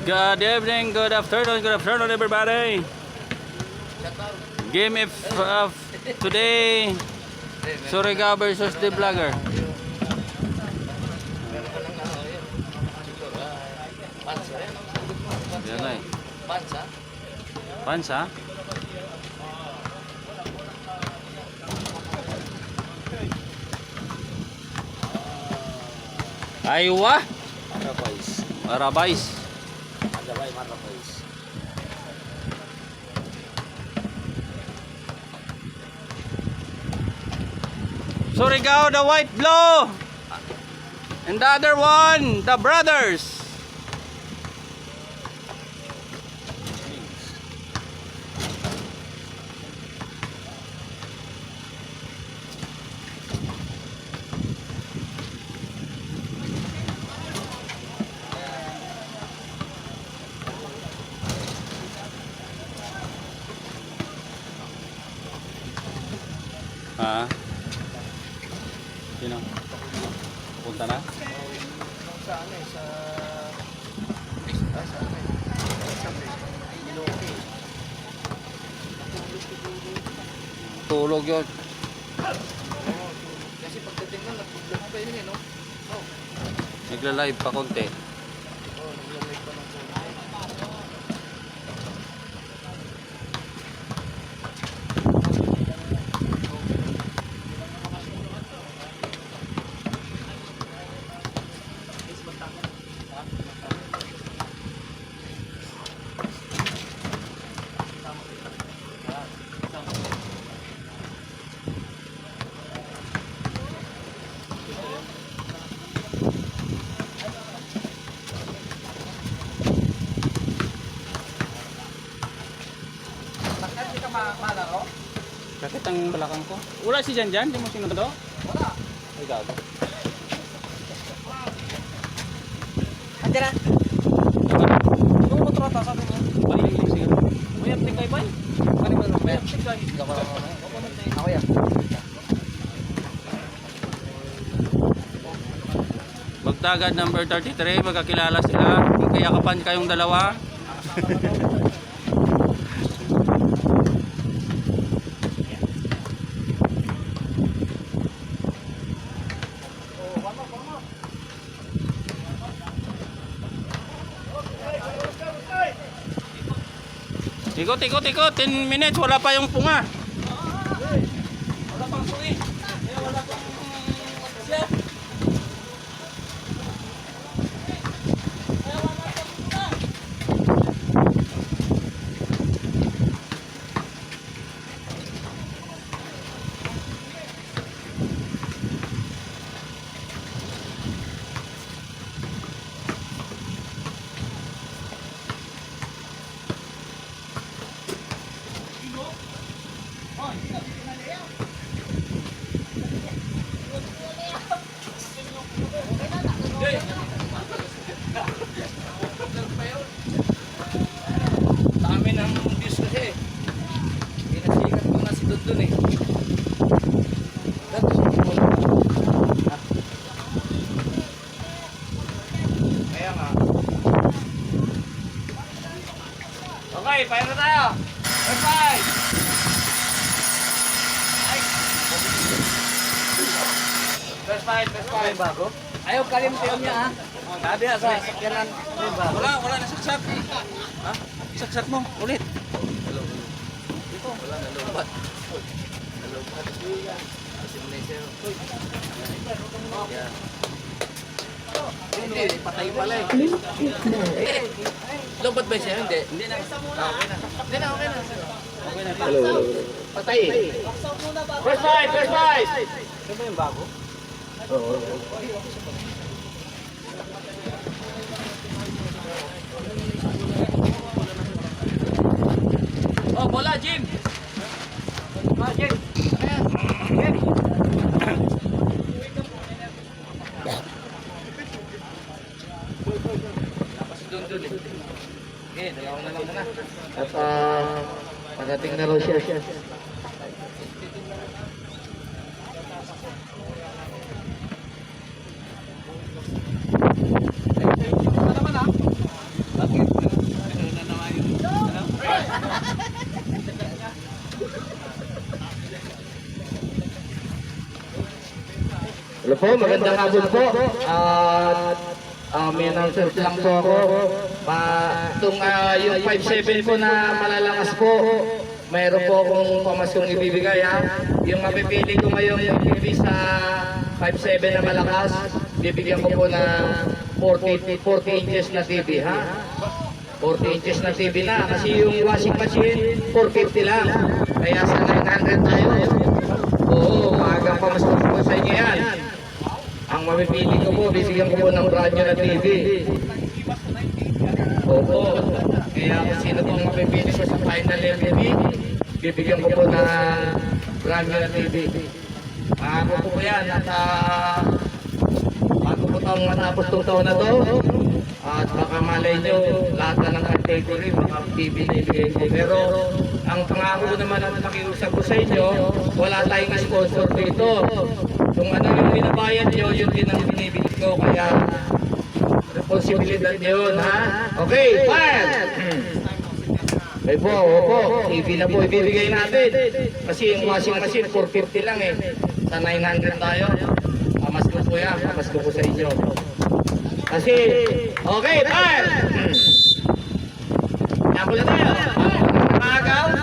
Good evening, good afternoon everybody. Game of today, Surigao versus the Vlogger. Yan ay. Pansa? Aywa! Marabais. Surigao, the white blow, and the other one, the brothers. Ha? Sino? Punta na? Sa ano eh, sa Tulog yun. kasi pagdating na nag-vlog pa yun eh, no? Oh, Nagla-live pa konti. nag-vlog pa ng phone. Hindi ka malaro? Bakit ang balakang ko? Wala si Jan Jan? Di mo sinundo? Wala. Ay gago. Andiyan na. Yung motor ata sabi mo. Ay, yung sigaw. May aplik kay Bay? Ano ba? May aplik kay. Ako yan. Bagdagad number 33, magkakilala sila. Magkayakapan kayong dalawa. Ikot, ikot, ikot. 10 minutes, wala pa yung punga. Wala pang suwi. Wala pang siya. Dami ng views kasi. Pinasikat ko na si Dundun eh. Kaya nga. Okay, fire na tayo. First fight! First fight. Bago? Ayaw kalimtiyon niya ha. Sabi ha sa sakyanan. Wala na saksak. Ha? Saksak mo, ulit. Dito. Wala, nalumpat. Nalumpat. Simulator. Yan. Hindi, patay pala eh. Lompat ba siya? Hindi. Hindi na. Okay na. Okay na. Patay eh. First fight! Ito ba yung bago? Oo. Oh, bola, Jim! Jim! Jim! Doon eh. Okay, dalawa na lang muna. At pagdating na raw siya. Ano naman ah? Bakit? po, magandang hapon po. May announcement lang po ako. Yung 5-7 po na malalakas po, mayroon po akong pamaskong ibibigay ha. Yung mapipili ko ngayong TV sa 5-7 na malakas, bibigyan ko po ng 40 inches na TV ha. 40 inches na TV na kasi yung washing machine 450 lang. Kaya sa 900 tayo. Oo, maagang pamaskong po sa inyo yan. Ang mamipili ko po, bibigyan ko po ng brand new na TV. Opo. Kaya kung sino pong mapipili ko sa final MVP, bibigyan ko po ng brand new na TV. Ako po yan at bago po itong matapos itong taon na to, at baka malay nyo, lahat na ng category, baka TV na ibigay ko. Pero ang pangako naman at nakiusap ko sa inyo, wala tayong sponsor dito. Kung ano yung binabayad nyo, yun din ang binibigay ko. Kaya responsibilidad nyo yun, ha? Okay, fire! Ay po, opo, TV na po ibibigay natin. Kasi yung washing machine, 450 lang eh. Sa 900 tayo. Pamas ko po yan, pamas ko po sa inyo. Kasi, okay, fire! Yan po na tayo. Nakagaw,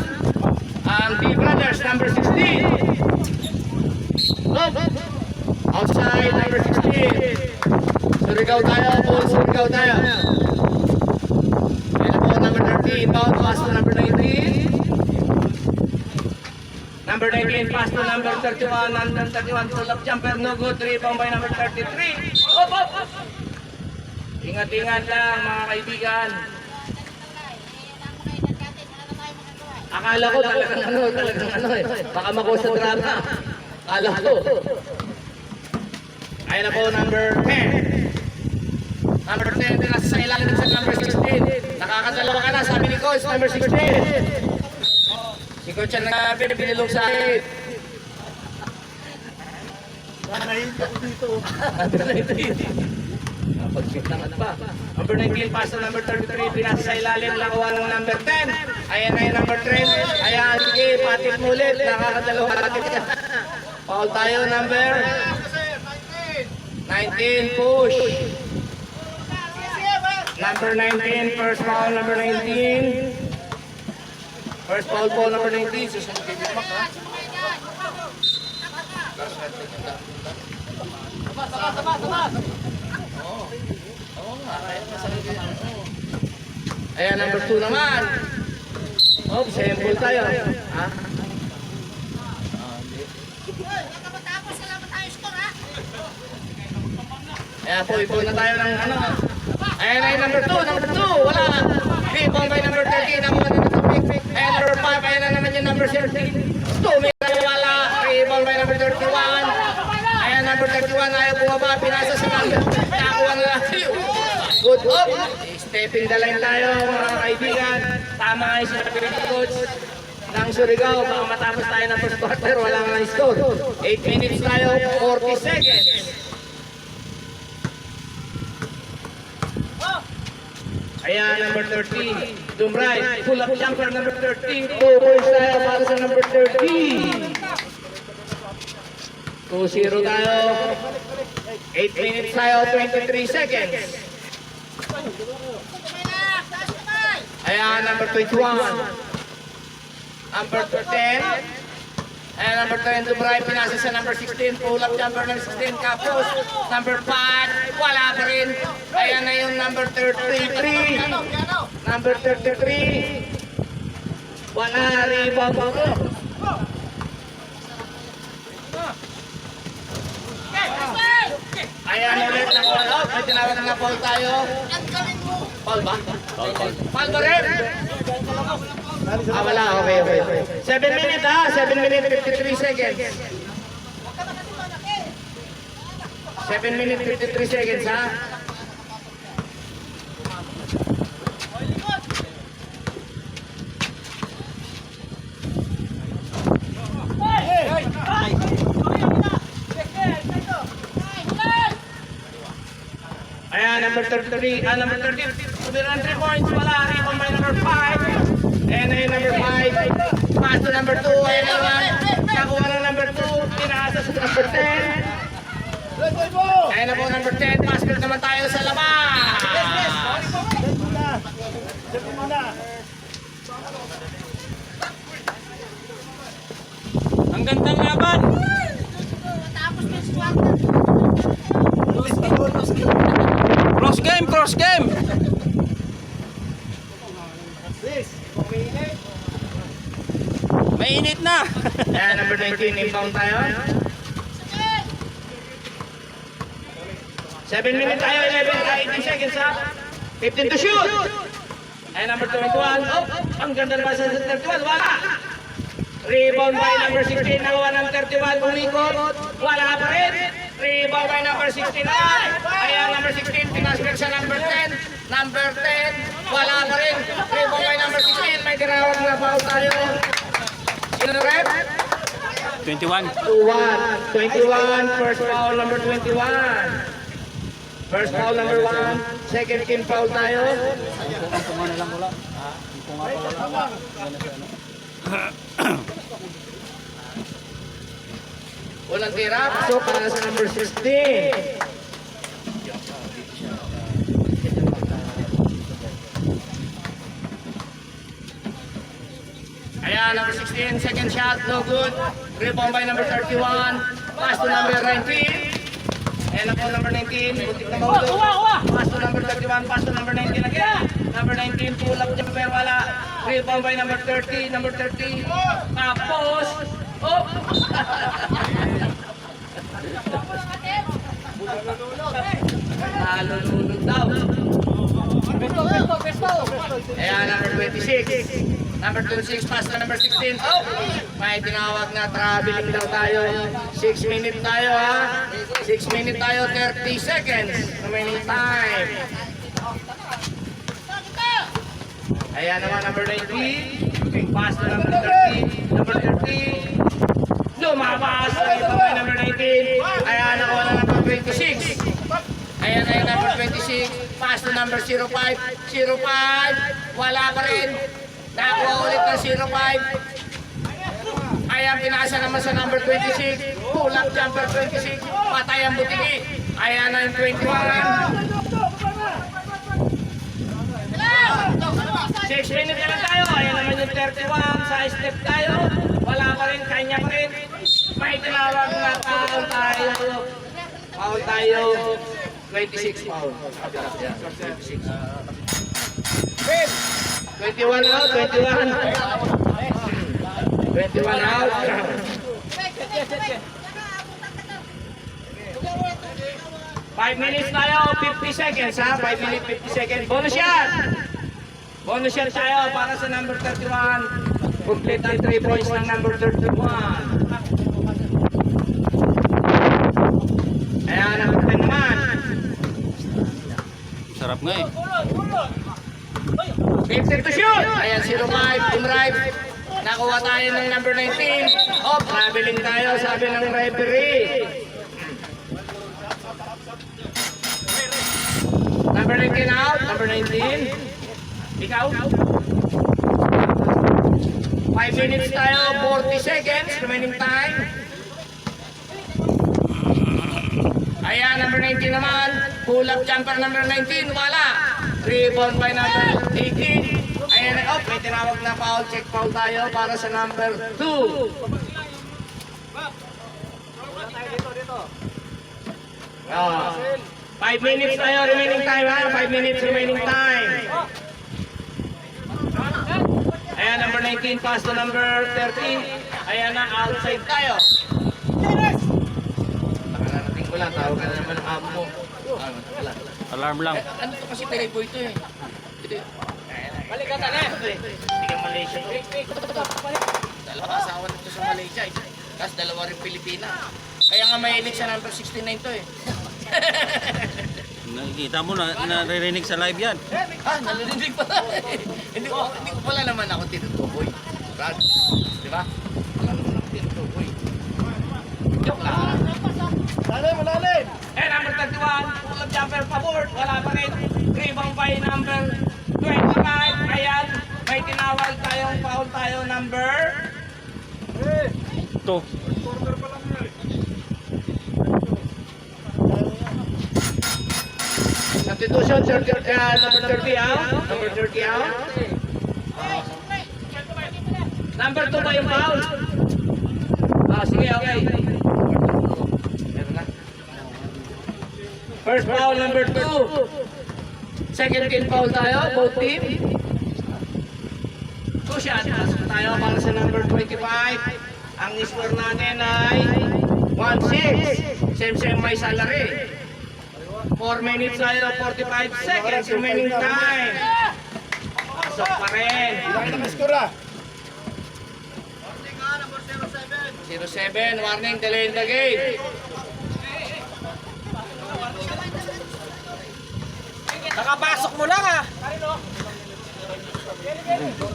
ang D Brothers, number 16. Outside, number 16. Surigao tayo, full Surigao tayo. Yan po, number 13, bound pass to number 19. Number 19, pass to number 31, number 31, pull up jumper, no good, rebound by number 33. Op, op, op. Ingat-ingat lang mga kaibigan. Akala ko talagang ano eh. Baka makuha sa drama. Akala ko. Ayun na po, number 10. Number 10, nasa sa ilalim sa number 16. Nakakadalawa ka na, sabi ni Coach, number 16. Si Coach ang binilog sa akin. Nanahin ako dito. Pagsitangan pa. Number 19, pass to number 33. Pinasa sa ilalim, nakuha ng number 10. Ayan na yung number 3. Ayan, sige, patit mo ulit. Nakakadalawa patit ka. Foul tayo, number 19, push. Number 19, first foul, number 19. First foul po, number 19. Susunod kayo, Mak, ha? Sabas. Ayan, number 2 naman. Oh, sample tayo. Ha? Ayan po, ipo na tayo ng ano. Ayan ay number 2, wala. Rebound by number 13, naman na topic. Ayan number 5, ayan na naman yung number 13. Tumira wala, rebound by number 31. Ayan number 31, ayaw bumaba, pinasa sa number. Nakakuha na lang. Good up. Stepping the line tayo mga kaibigan. Tama nga yung sinabi ni Coach ng Surigao. Baka matapos tayo ng first quarter, wala nga ng score. 8 minutes tayo, 40 seconds. Ayan, number 30. Dumray, pull up jumper number 30. 2 points tayo para sa number 30. 2-0 tayo. 8 minutes tayo, 23 seconds. Ayan, number 21. Number 10. Ayan, number 10, Dumray, pinasa sa number 16. Pull up jumper ng 16, Kapos. Number 5, wala pa rin. Ayan na yung number 33. Number 33. Wala, rebound ako. Ayan ulit na call out. May tinawag na foul tayo. Foul ba? Foul ba rin? Wala. Okay. 7 minutes ha. 7 minutes 53 seconds. 7 minutes 53 seconds ha. Ayan, number 33, number 30, tumiran 3 points, wala, rebound by number 5. And ayun, number 5, pass to number 2, ayun naman, nakuha ng number 2, pinasa sa number 10. Ayan na po number 10. Basket naman tayo sa labas. Ang gandang laban. Cross game, cross game. Mainit na. Ayan, number 19. Inbound tayo. 7 minutes tayo. 18 seconds ha. 15 to shoot. Ayan, number 21. Oh, ang ganda naman sa 31. Wala. Rebound by number 16. Nakuha ng 31. Umikot. Wala pa rin. Rebound by number 69. Ayan, number 16. Pinasbek sa number 10. Number 10. Wala pa rin. Rebound by number 16. May tinawag na foul tayo. Sino na rep? 21. 21. First foul number 21. First foul number 1. Second team foul tayo. Walang tira. So para sa number 16. Ayan, number 16, second shot, no good. Rebound by number 31. Pass to number 19. Ayan ako, number 19. Butik na maulog. Pass to number 31. Pass to number 19 again. Number 19, pull up jumper, wala. Rebound by number 30. Number 30. Tapos. Oh! Nalulunod daw. Ayan, number 26. Number 26, pass to number 16. Oh! May tinawag na traveling daw tayo. 6 minutes tayo ha. 6 minutes tayo, 30 seconds. Remaining time. Ayan naman, number 19. Pass to number 30. Number 30. Lumabas. Number 19. Ayan ako na number 26. Ayan ay number 26. Pass to number 05. 05. Wala pa rin. Nakuha ulit ng 05. Ayan, pinasa naman sa number 26. Pull up jumper 26. Patay ang butiki. Ayan na yung 21. 6 minutes na lang tayo. Ayan naman yung 31. Sa step tayo. Wala pa rin. Kanya pa rin. May tinawag na foul tayo. Foul tayo. 26 foul. 26. 21 out, 21. 21 out. 5 minutes tayo, 50 seconds ha. 5 minutes, 50 seconds. Bonus shot. Bonus shot tayo para sa number 31. Complete ang 3 points ng number 31. Ayan, number 10 naman. Sarap nga eh. 50 to shoot! Ayan, 05, team right. Nakuha tayo ng number 19. Oh, traveling tayo, sabi ng referee. Number 19 out, number 19. Ikaw? 5 minutes tayo, 40 seconds, remaining time. Ayan, number 19 naman. Pull up jumper number 19, wala. Rebound by number 18. Ayan, oh, may tinawag na foul. Check foul tayo para sa number 2. Oh, 5 minutes tayo, remaining time ha. 5 minutes remaining time. Ayan, number 19, pass to number 30. Ayan na, outside tayo. Nakarating ko lang, tawag ka na naman ang amo mo. Wala. Alarm lang. Ano to kasi telepo ito eh. Balikatan eh. Hindi ka Malaysia to. Dalawa asawa nito sa Malaysia eh. Tapos dalawa rin Pilipina. Kaya nga mahilig sa number 69 to eh. Nakikita mo na naririnig sa live yan. Ah, nalilinig pala eh. Hindi ko pala naman ako tinutukoy. Brad, di ba? Wala naman ako tinutukoy. Joke lang. Malalim! Eh, number 31, pull up jumper pabord, wala pa rin. Rebound by number 25. Ayan, may tinawag tayong foul tayo number 2. Substitution, number 30 out. Number 30 out. Number 2 ba yung foul? Sige, okay. Meron na. First foul, number 2. Second team foul tayo, both team. 2 shots. Pasok tayo para sa number 25. Ang score natin ay 1-6. Same may salary. 4 minutes tayo, 45 seconds remaining time. Pasok pa rin. Ilang nakaskura? 0-7, warning, delay in the game. Nakapasok mo lang ah.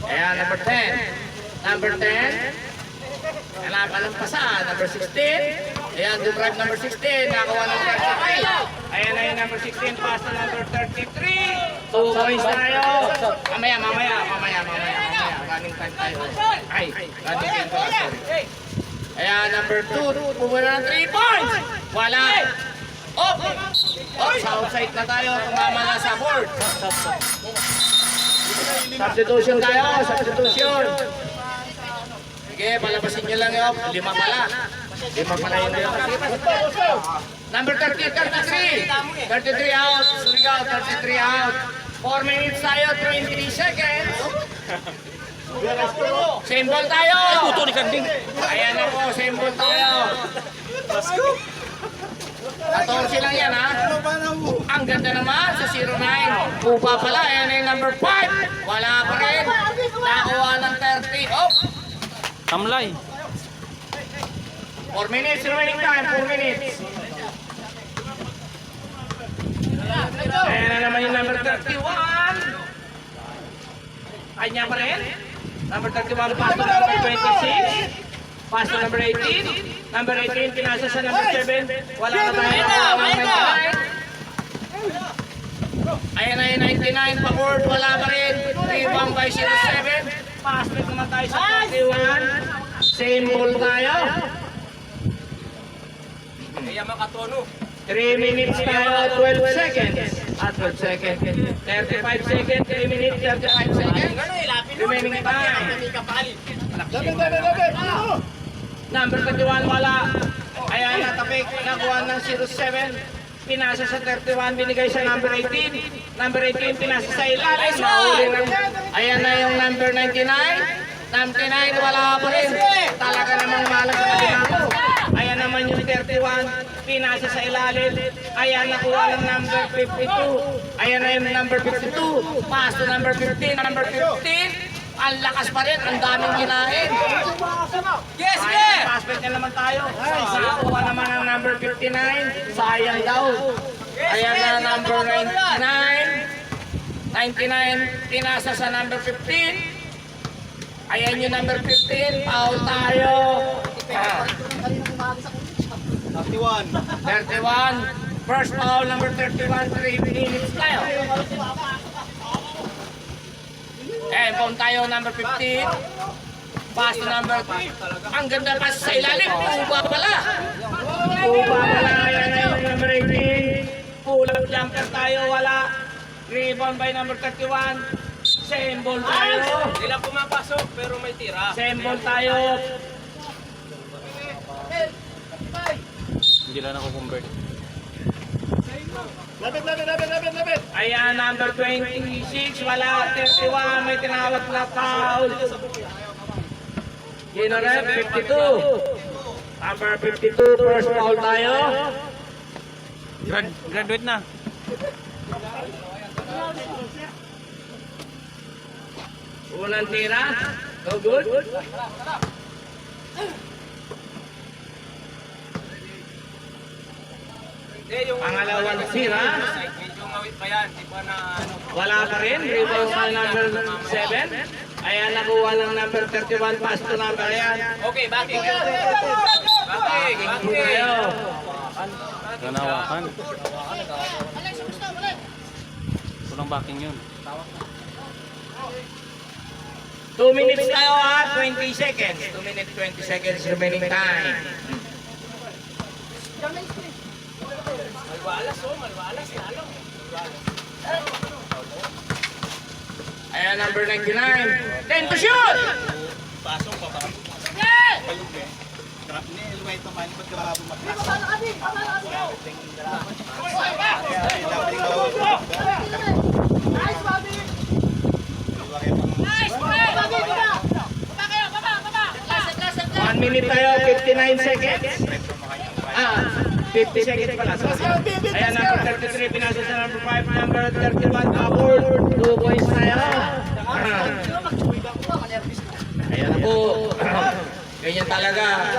Ayan, number 10. Number 10. Alam palampasan, number 16. Ayan, do drive number 16. Nakakuha ng 33. Ayan na yung number 16, pass na number 33. 2 points tayo. Mamaya. Running time tayo. Ay, running time pala, sorry. Ayan, number 2. Pumunta ng 3 points. Wala. Sa outside na tayo. Tumama na sa board. Substitution tayo. Substitution. Sige, palabasin nyo lang yun. 5 pala. 5 pala yun. Number 30, 33. 33 out. Surigao, 33 out. 4 minutes tayo, 20 seconds. Same ball tayo. Puto ni Kanding. Ayan na po, same ball tayo. 14 lang yan, ha? Ang ganda naman sa 09. Upa pala, ayan na yung number 5. Wala pa rin. Nakuha ng 30. Tamlay. 4 minutes remaining time, 4 minutes. Ayan na naman yung number 31. Kanya pa rin. Number 31, pass to number 26. Pass to number 18. Number 18, pinasa sa number 7. Wala na tayo. Ayan na yung 99, pa-board. Wala pa rin. Rebound by 07. Pass back naman tayo sa 31. Same ball tayo. Kaya makatono. 3 minutes tayo, 12 seconds. 12 seconds. 35 seconds, 3 minutes, 35 seconds. Remaining time. Lapit! Number 31, wala. Ayan, natapik. Nakuha ng 07. Pinasa sa 31, binigay sa number 18. Number 18, pinasa sa ilalim. Nahuli ng... Ayan na yung number 99. 99, wala pa rin. Talaga namang malang sa kabinako. Ayan naman yung 31, pinasa sa ilalim. Ayan, nakuha ng number 52. Ayan na yung number 52. Pass to number 15. Number 15, ang lakas pa rin. Ang daming kinain. Yes, Ayan, pass back na naman tayo. Nakuha naman ang number 59. Sayang daw. Ayan na number 99. 99, pinasa sa number 15. Ayan yung number 15, foul tayo. 31. 31, first foul, number 31, 3 minutes tayo. And foul tayo, number 15. Pass to number 3. Ang ganda pass sa ilalim, Uba pala. Uba pala, ayan na yung number 18. Pull-up jumper tayo, wala. Rebound by number 31. Same ball tayo. Hindi lang pumapasok pero may tira. Same ball tayo. Hindi lang ako convert. Lapit! Ayan, number 26, wala. 31, may tinawag na foul. Ginarep, 52. Number 52, first foul tayo. Graduate na. Unang tira. No good. Pangalawang tira. Medyo ngawit pa yan. Di pa na ano. Wala pa rin. Rebound sa number 7. Ayan, nakuha ng number 31. Pass to number. Ayan. Okay, backing. Tayo. Ganawakan. Kulang backing yun. 2 minutes tayo ha, 20 seconds. 2 minutes, 20 seconds remaining time. Malwalas oh, malwalas. Lalo. Ayan, number 99. 10 to shoot! Pasok pa para palug eh. Trap ni Elway to man pag kababo magpasok. One minute tayo, 59 seconds. 50 seconds pala. Ayan, number 33, pinasa sa number 5, number 31, aboard. 2 points tayo. Ayan po. Ganyan talaga.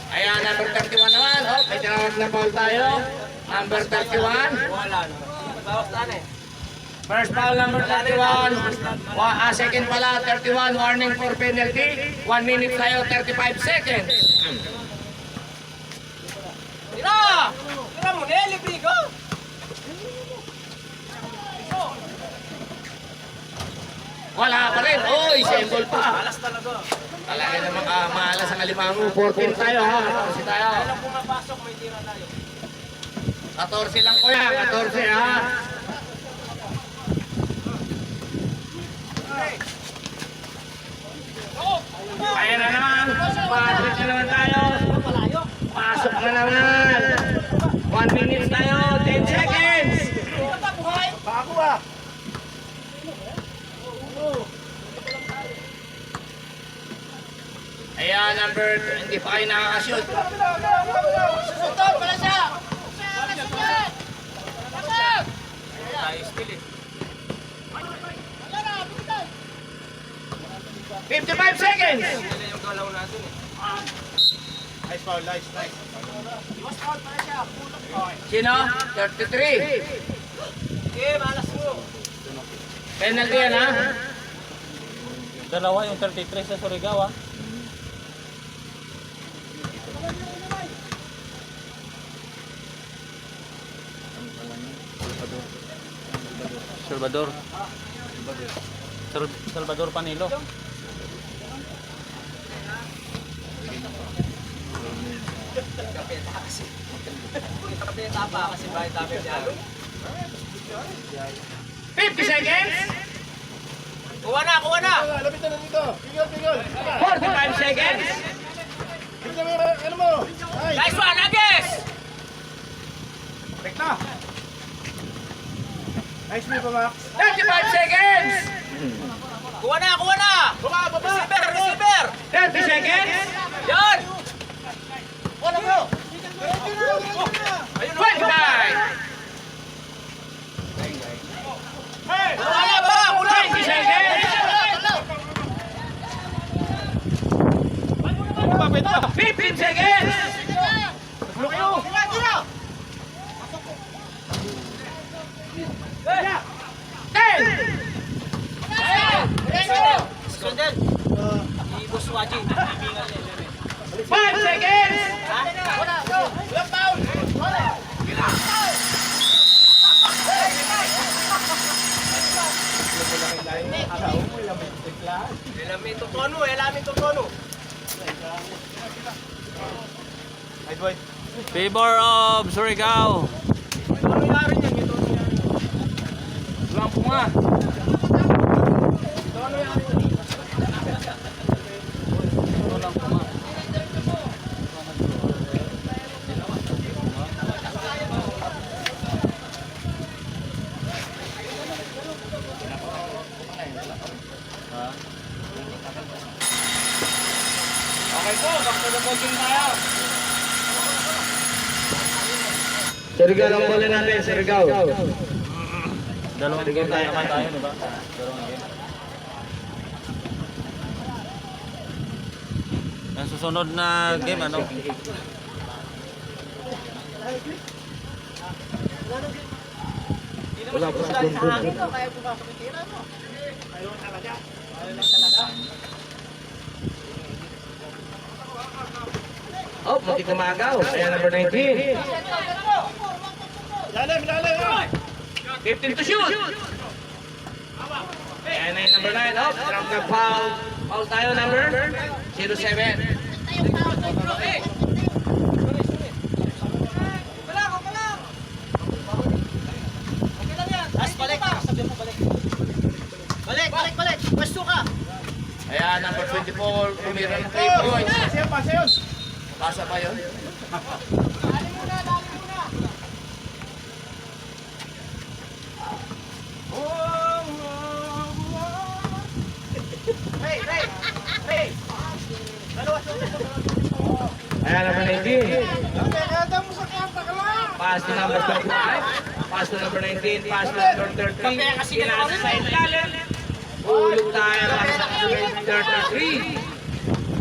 Ayan, number 31 naman. Oh, may tinawag na foul tayo. Number 31. First foul, number 31. Second pala, 31. Warning for penalty. 1 minute tayo, 35 seconds. Tira! Tira mo, Nelly, Brigo! Wala pa rin. Oy, symbol pa. Alas talaga. Talaga naman maalas ang alimango. 14 tayo ha. 14 tayo. Kailang pumapasok, may tira tayo. 14 lang ko yan. 14 ha. Ayan na naman. Patrick na naman tayo. Pasok na naman. 1 minute tayo. 10 seconds. Bago ah! Ayan, number 2. Hindi pa kayo nakakashoot. Susunod pala siya! Tayo skill eh. 55 seconds. Sila yung galaw natin eh. Nice foul, nice. Sino? 33. Okay, malas mo. Penalty yan ha. Dalawa yung 33 sa Surigao, ah. Salvador. Salvador Panilo. Kapita pa kasi bakit dami dialo. 50 seconds. Kuha na, kuha na! 45 seconds. Nice one, Agis! Break na. Nice move pa, Max. 35 seconds. Kuha na, kuha na! Receiver, receiver! 30 seconds. Yan! 25. Wala ba? Kulang! 20 seconds. 15 seconds. 10. Skandal! I-boss watching. 5 seconds. Elamin to tono, elamin to tono. Favor of Surigao. Tono yari niyan, ito tono yari. Lang po nga. Tono yari niyan. Okay po, back to the ball game tayo. Surigao lang bola natin, Surigao. Dalawang game tayo naman tayo, di ba? Dalawang game. Ang susunod na game, ano? Wala pa sa hangin. Oh, pati kumagaw. Ayan, number 19. 15 to shoot. Ayan na yung number 9. Oh, drop na foul. Foul tayo, number 07. Balik. Pwesto ka. Ayan, number 24, tumira ng 3 points. Pasa yun. Pasa ba yun? Hey. Ayan, number 19. Kaya mo sa kanta ka lang. Pass to number 25. Pass to number 19. Pass to number 30. Pinasa sa ilalim. Ulog tayo para sa 33.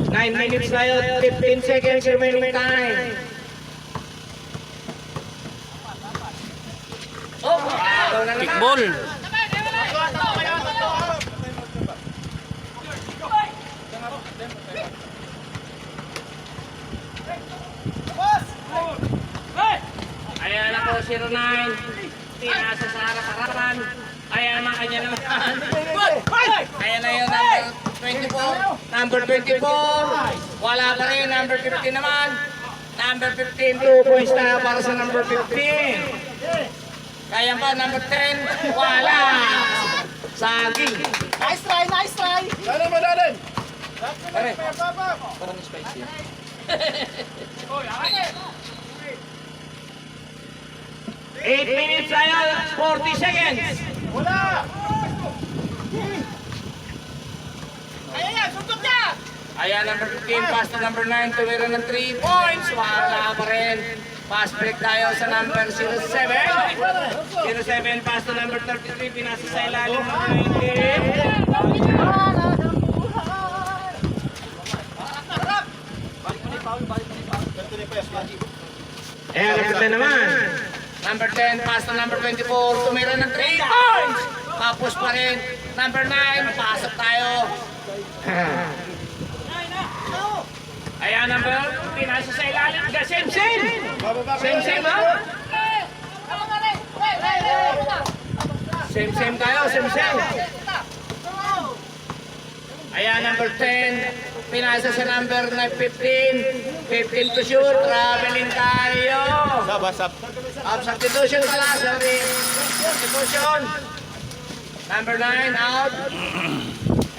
9 minutes tayo. 15 seconds remaining time. Oh, ikaw na naman. Kickball. Ayan ako, 09. Pinasa sa harap-harapan. Ayan ang kanya naman. Ayan na yun, number 24. Wala pa rin, number 15 naman. Number 15, 2 points na para sa number 15. Kaya pa, number 10, wala. Saging. Nice try. Pare. Parang spicy. 8 minutes tayo, 40 seconds. Wala. Ayan, suntok niya. Ayan, number 15, pass to number 9, tumira ng 3 points. Wala pa rin. Pass break tayo sa number 07. 07, pass to number 33, pinasa sa ilalim ng 20. Ayan, number 10 naman. Number 10, pass to number 24, tumira ng 3 points. Tapos pa rin. Number 9, pasok tayo. Ayan, number, pinasa sa ilalim. Same, ha? Same tayo, same. Ayan, number 10, pinasa sa number 15. 15 to shoot, traveling tayo. Substitution pala, sorry. Substitution. Number 9, out.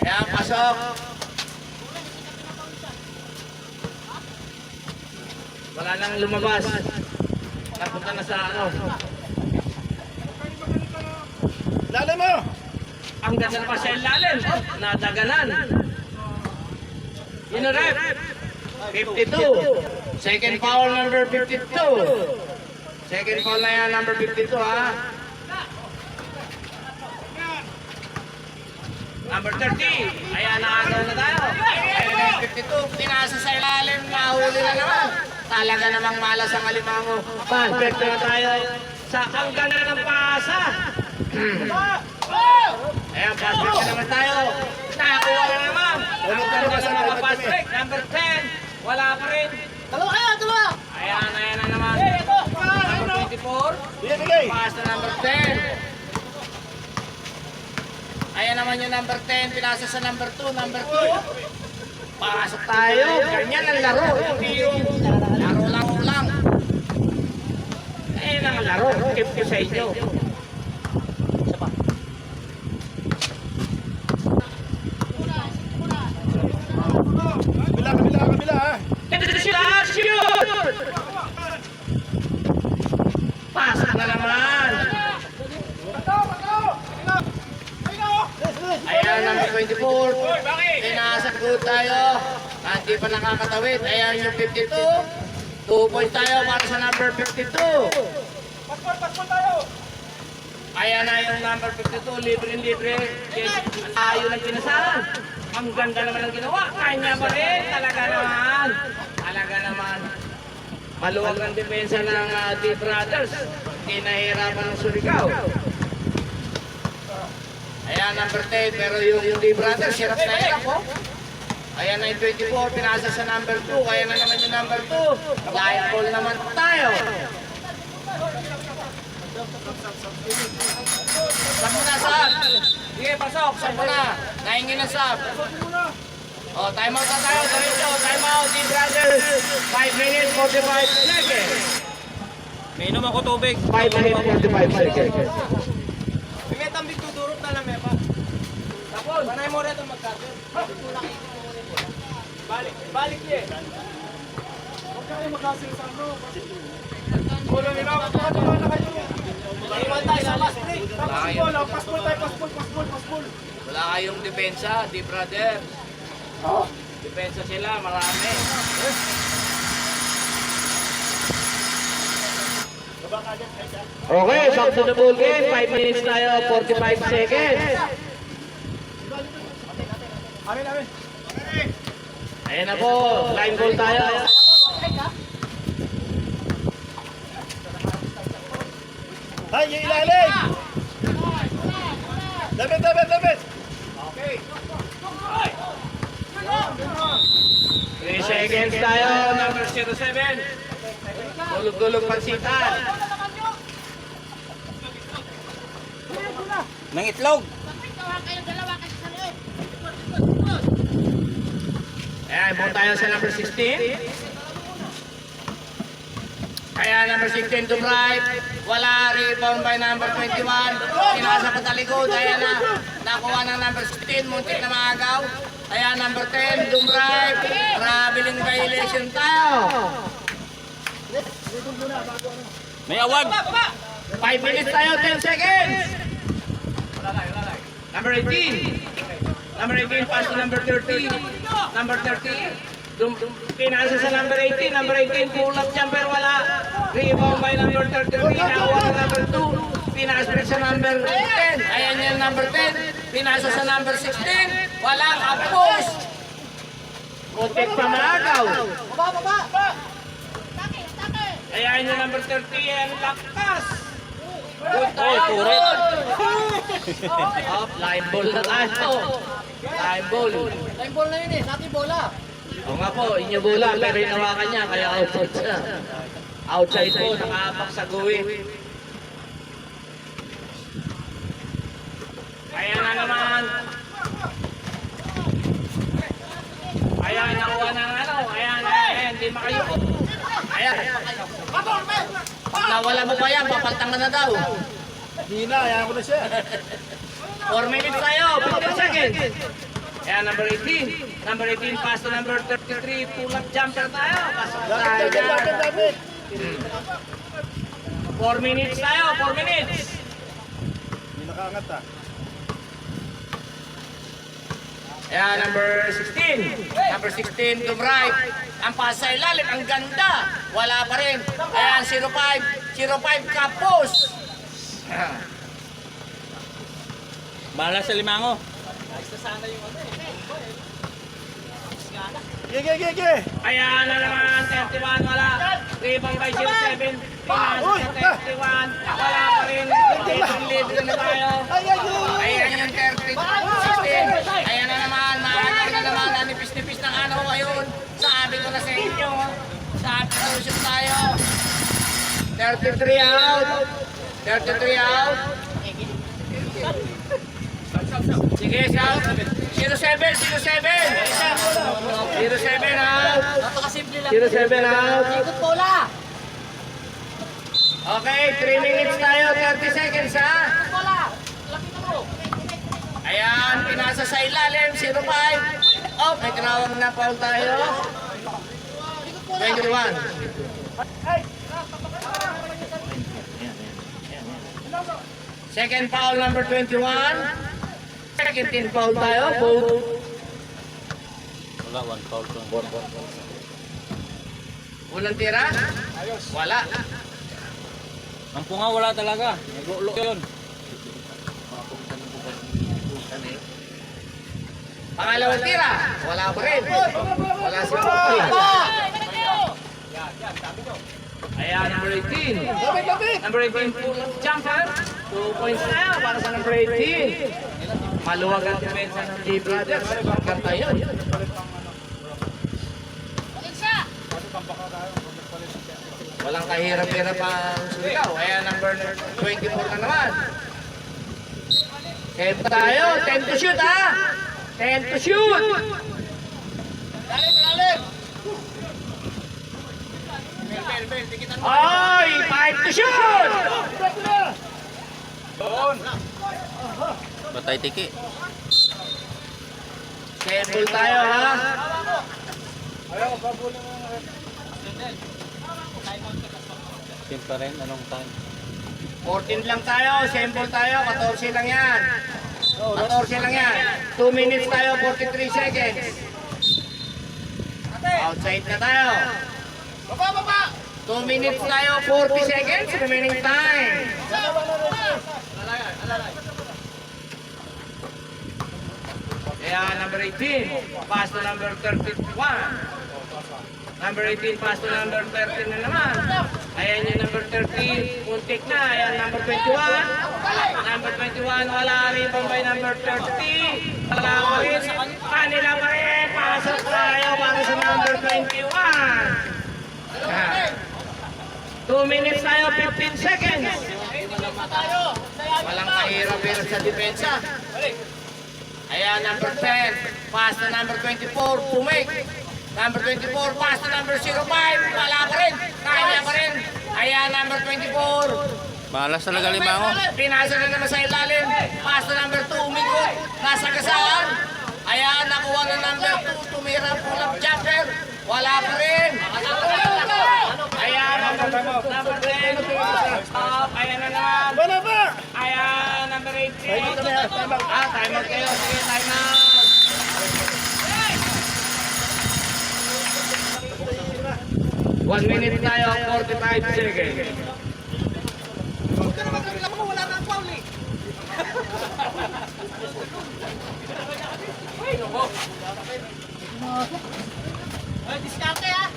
Ayan, pasok. Wala nang lumabas. Napunta na sa ano. Lalim mo. Ang ganda pa sa ilalim. Nadaganan. Yun na rep. 52. Second foul number 52. Second foul na yan number 52 ha. Number 30. Ayan, nakagaw na tayo. Ayan, 52. Pinasa sa ilalim. Nahuli na naman. Talaga namang malas ang alimango. Perfect na tayo. Sa ang ganda ng pasa. Ayan, pass break na naman tayo. Nakakuha na naman. Ang ganda ng mga pass break. Number 10. Wala pa rin. Dalawa kayo. Ayan na naman. Number 24. Pass na number 10. Ayan naman yung number 10. Pinasa sa number 2. Number 2. Pasok tayo. Ganyan ang laro. Hindi yung laro lang. Ayan ang laro. Tip ko sa inyo. Isa pa. Kabila ha. Shoot! Pasok na naman. Ayan, number 24. Tinasa ko tayo. Hindi pa nakakatawid. Ayan yung 52. 2 points tayo para sa number 52. Paspol tayo. Ayan na yung number 52. Libre. Yes, ayaw ng pinasaran. Ang ganda naman ang ginawa. Kanya pa rin. Talaga naman. Maluwag ang depensa ng D Brothers. Kinahirapan ng Surigao. Ayan, number 10, pero yung D Brothers, hirap na hirap, oh. Ayan na yung 24, pinasa sa number 2. Kaya na naman yung number 2. Line ball naman tayo. Saan mo na, Sab? Sige, pasok. Saan mo na? Nahingi na, Sab. O, time out na tayo. Time out, D Brothers. 5 minutes, 45 seconds. May inom ako tubig. 5 minutes, 45 seconds. Bigay tambig tudurot na lang. Panay mo rin itong mag-cover. Balik niya. Huwag kayo mag-cover sa ano. Ulo nila, patuloy na kayo. Iwan tayo sa last break. Paspol tayo, paspol. Wala kayong depensa, di brother. Depensa sila, marami. Okay, back to the ball game. 5 minutes tayo, 45 seconds. Ayan na po, line ball tayo. Ay, yung ilalim! Dapat! Okay. 3 seconds tayo, number 07. Gulog-gulog pansitan. Nang itlog. Ayan, buong tayo sa number 16. Kaya number 16 to right. Wala, rebound by number 21. Pinasa pa sa likod. Ayan na, nakuha ng number 16. Muntik na maagaw. Ayan, number 10, to right. Traveling violation tayo. May award. 5 minutes tayo, 10 seconds. Number 18. Number 18, pass to number 30. Number 30. Pinasa sa number 18. Number 18, pull-up jumper, wala. Rebound by number 33. Nakuha ng number 2. Pinasa sa number 10. Ayan yung number 10. Pinasa sa number 16. Wala, kapos. Muntik pa maagaw. Ayan yung number 30. Ayan, lakas. Good tayo. Kuret. Line ball na tayo. Line ball. Time ball na yun eh, sa ating bola. O nga po, inyo bola, pero hinawakan niya, kaya outside siya. Outside po, nakapak sa guwi. Kaya na naman. Ayan, nakuha ng ano, ayan, hindi makayuko. Ayan. Pag nawala mo pa yan, papaltang ka na daw. Hina, ayaw ko na siya. 4 minutes tayo, 15 seconds. Ayan, number 18. Number 18, pass to number 33. Pull-up jumper tayo. Pasok tayo dyan. 4 minutes tayo, 4 minutes. Hindi nakaangat ah. Ayan, number 16. Number 16 to right. Ang pass sa ilalim, ang ganda. Wala pa rin. Ayan, 05. 05 kapos. Bala sa limango. Gigi! Ayan na naman, 31, wala. Rebound by 07. Pinasa sa 31. Wala pa rin. Lead na tayo. Ayan yung 30. 16. Ayan na naman, maaari na naman. Nanipis-nipis ng ano ngayon. Sabi ko na sa inyo. Substitution tayo. 33 out. 33 out. Sige, shout. 07, 07. 07 out. Napakasimple lang. 07 out. Ikot bola! Okay, 3 minutes tayo, 30 seconds ha. Bola! Lapit mo! Ayan, pinasa sa ilalim, 05. Oh, may tinawag na foul tayo. 21. Second foul, number 21. Second team foul tayo, both. Wala, one foul to. Walang tira? Wala. Ang punga wala talaga. Nagulo yun. Pangalawang tira? Wala pa rin. Wala si Poppy. Ayan, number 18. Number 18, pull-up jumper. 2 points na yan para sa number 18. Maluwag ang depensa ng Lee Brothers. Magkanta yun. Walang kahirap-hirap ang sumigaw. Ayan, number 24 na naman. 10 tayo. 10 to shoot, ha? 10 to shoot. Ay, 5 to shoot. Patay tiki. Sample tayo, ha? Same pa rin, anong time? 14 lang tayo, sample tayo, 14 lang yan. 14 lang yan. 2 minutes tayo, 43 seconds. Outside na tayo. 2 minutes tayo, 40 seconds, remaining time. Yeah, number 18, pass to number 31. Number 18, pass to number 13 na naman. Ayan yung number 13, muntik na. Ayan, number 21. Number 21, wala rin Bombay number 30. Wala ko rin. Kanila pa rin. Pasok tayo para sa number 21. 2 minutes tayo, 15 seconds. Walang kahirap-hirap sa depensa. Ayan, number 10, pass to number 24, Pumik. Number 24, pass to number 05, wala pa rin, kaya pa rin. Ayan, number 24. Malas talaga limango. Pinasa na naman sa ilalim, pass to number 2, umikot, nasa kasaan. Ayan, nakuha na number 2, tumira, pull-up jumper, wala pa rin. Ayan, number 10, up, ayan na naman. Wala pa! Ayan, number 18. Time out kayo, sige, time out. One minute tayo, 45 seconds. Wala nang foul eh. Diskarte ah.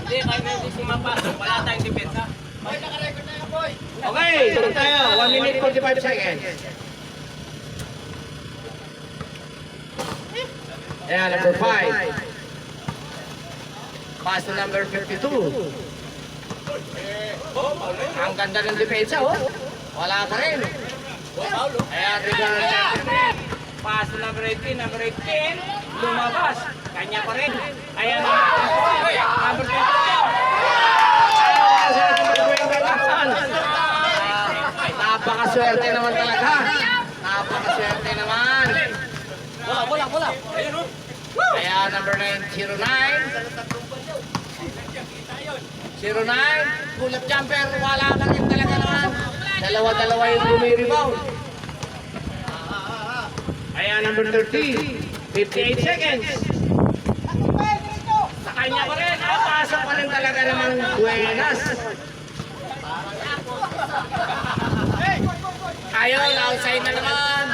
Hindi, kaya medyo sumapasok. Wala tayong depensa. Okay, tuloy tayo. 1 minute 45 seconds. Ayan, number 5. Pass to number 52. Ang ganda ng depensa, oh. Wala pa rin. Ayan, return. Pass to number 18. Number 18, lumabas. Kanya pa rin. Ayan, number 22. Napakaswerte naman talaga. Napakaswerte naman. Bola. Ayun oh. Kaya number 9, 09. 09, pull-up jumper, wala pa rin talaga naman. Dalawa-dalawa yung rebound. Ayan, number 30, 58 seconds. Sa kanya pa rin, pasok pa rin talaga naman. Buenas. Ayun, outside na naman.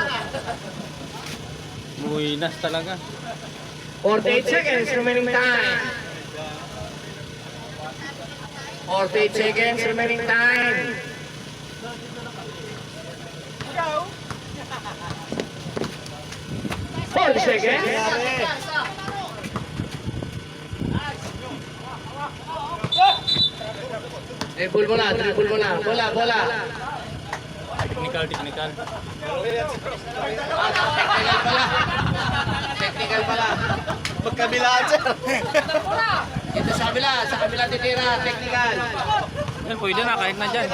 Buinas talaga. 48 seconds remaining time. 48 seconds remaining time. Four seconds. Dribble mo na. Bola. Technical. Technical pala. Magkabilaan siya. Ito sa kabila titira, technical. Yan, pwede na, kahit na dyan.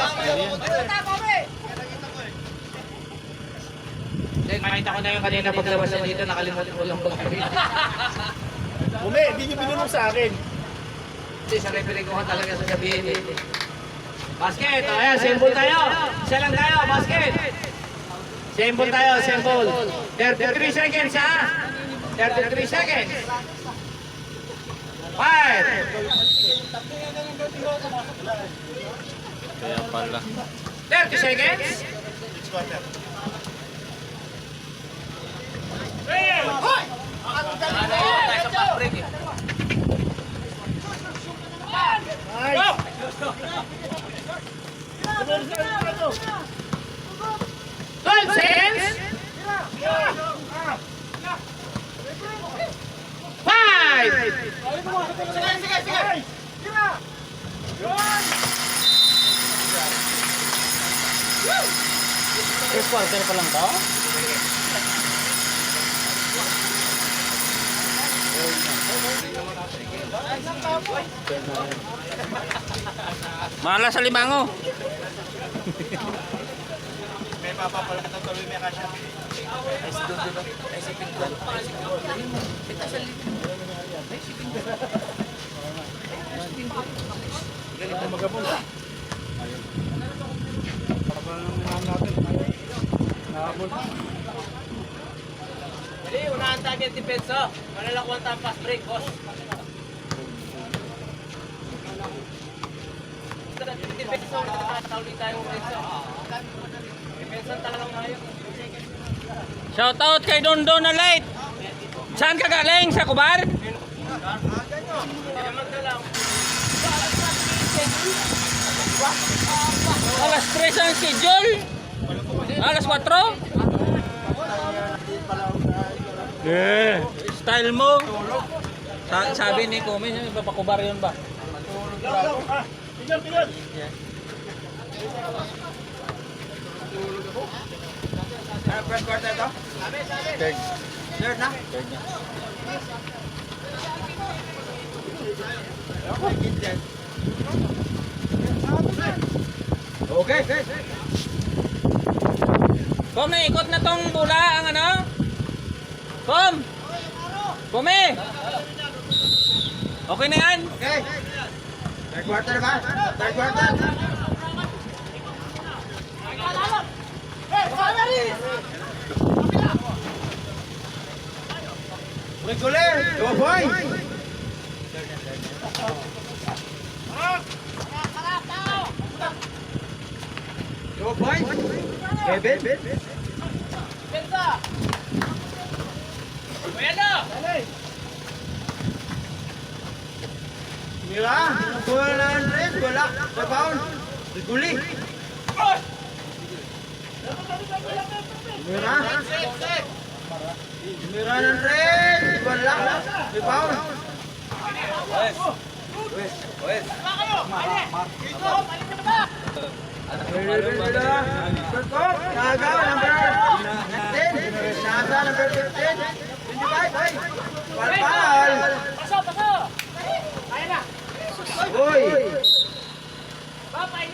Then, makita ko na yung kanina paglabas na dito, nakalimutan ko lang pagkabit. Hindi niyo binulong sa akin. Hindi, sa referee ko ka talaga sasabihin eh. Basket, ayan, sample tayo. Isa lang tayo, basket. Sample tayo, sample. 33 seconds ha. 33 seconds. 5. Kaya pala. 30 seconds. Twelve seconds. 5. First quarter pa lang to? Malas sa limango. Hindi, unahan target depensa. Malalakuan tayo fast break, boss. Depensa, nakatawin tayo depensa. Depensa talagang tayo. Shout out kay Don Don na late. Saan ka galing? Sa Kubar? Alas 3 ang schedule? Alas 4? Style mo. Sabi ni Kumin, papakubar yun ba? First quarter ito? Third. Third na? Okay. Kom, naikot na tong bula ang ano? Kom! Kumi! Okay na yan? Okay. Third quarter ba? Third quarter. Regular. 2 points. Kevin. Mira, bola Andres, bola rebound. Guli. Mira. Mira Andres, bola rebound. Wes. Nagaw number 10. Nasa number 15. 25. Palpal. Uy.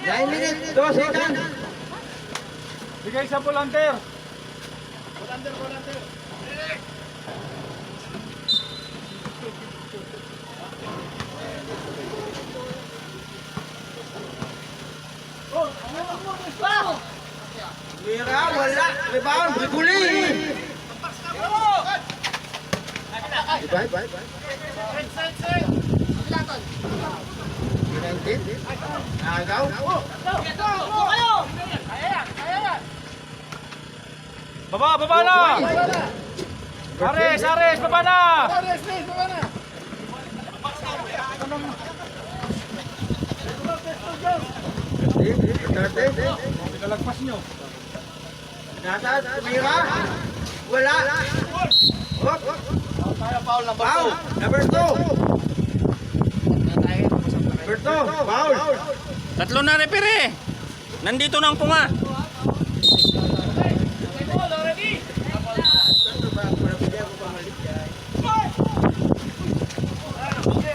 9 minutes, 2 seconds. Bigay sa volunteer. Mira, wala. Rebound, Briguli. Bye. 19. Nagaw. Baba na! Ares, baba na! Pinalagpas nyo. Nasa, Mira. Wala. Hop. Foul. Number 2. Number 2. Foul. Tatlo na repere. Nandito na ang punga.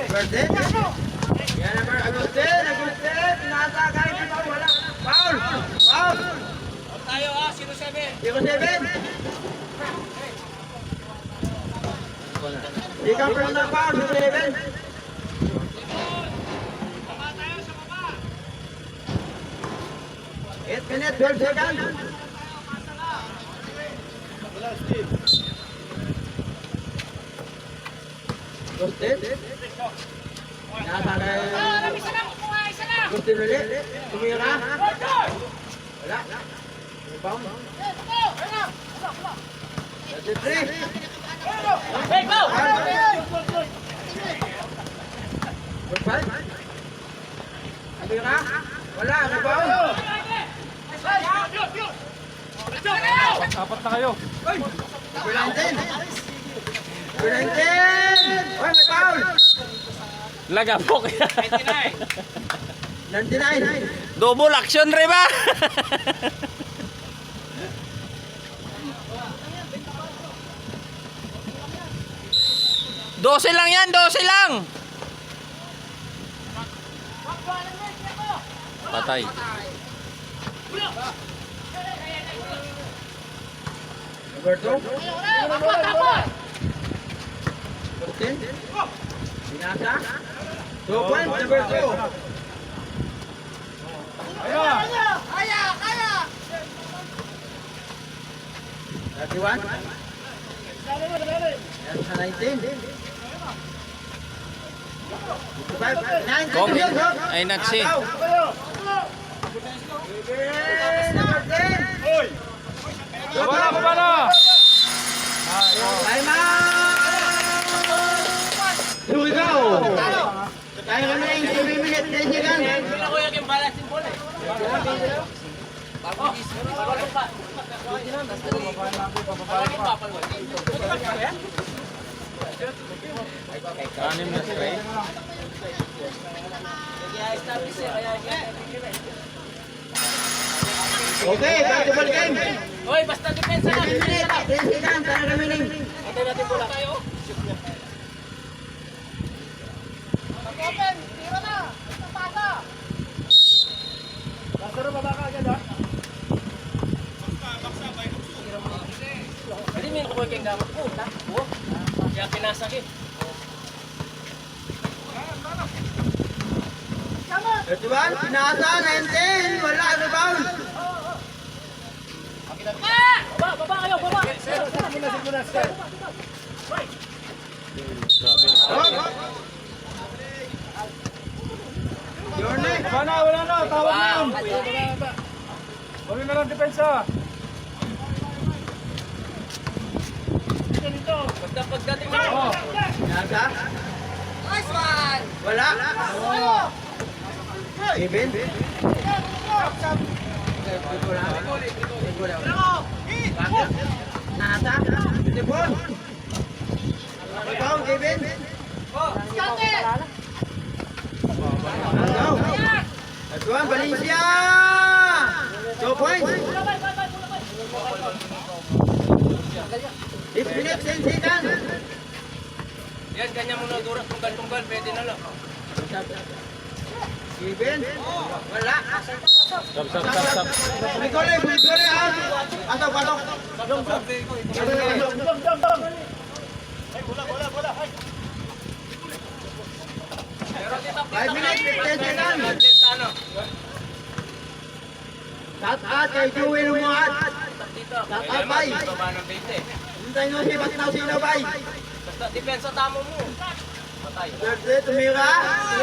Number 10. Yan, number Agustin. Nasa kahit ito. Wala. Foul. Tayo ha, 07. 07. Ikaw pa na foul. 07. Eight minutes, 12 seconds. Agustin. Nasa Agustin ulit. Tumira. Wala. Rebound. 33. Goodbye. Tumira. Wala. Rebound. Apat na kayo. Number 19. Number 19. Oy, may foul. Lagapok. 99. Double action re ba? 12 lang yan, 12 lang. Patay. Number 2. Binasa. 2 points, number 2. Kaya! 31. Yan sa 19. 55. Kobe ay nagsi. Number 10. Hoy! Baba na! Time out! Here we go! Tayo kami ng 3 minutes, 10 seconds. Anim na straight. Okay, basketball game. Hoy, basta depensa na. 10 minutes, 10 seconds. Tayo kami ng... Antay natin bola tayo. Hindi mo nakuha kayong dapat po. Kaya pinasakit. 31, pinasa, 19, wala, rebound. Baba kayo, baba. Your next. Wala na, tawag na yun. Bali na lang depensa. Pagdating mo. Oh. Pinasa. Wala. Even. Nasa. Tipon. Rebound, even. Go. That's one, Valencia. 2 points. 8 minutes, 10 seconds. Yan, ganyan mo na duras. Tunggal-tunggal, pwede na lang. Even. Wala. Stop, stop, stop, stop. Bulikole, out. Pasok, pasok. Pero dito, 5 minutes, 15 seconds. ano? Shout out kay Joel Umuat. Dito. Shout out, bay. Baba ng 20. Hintay nyo si Batinaw Sino, bay. Basta depensa tamo mo. Patay. 30, tumira.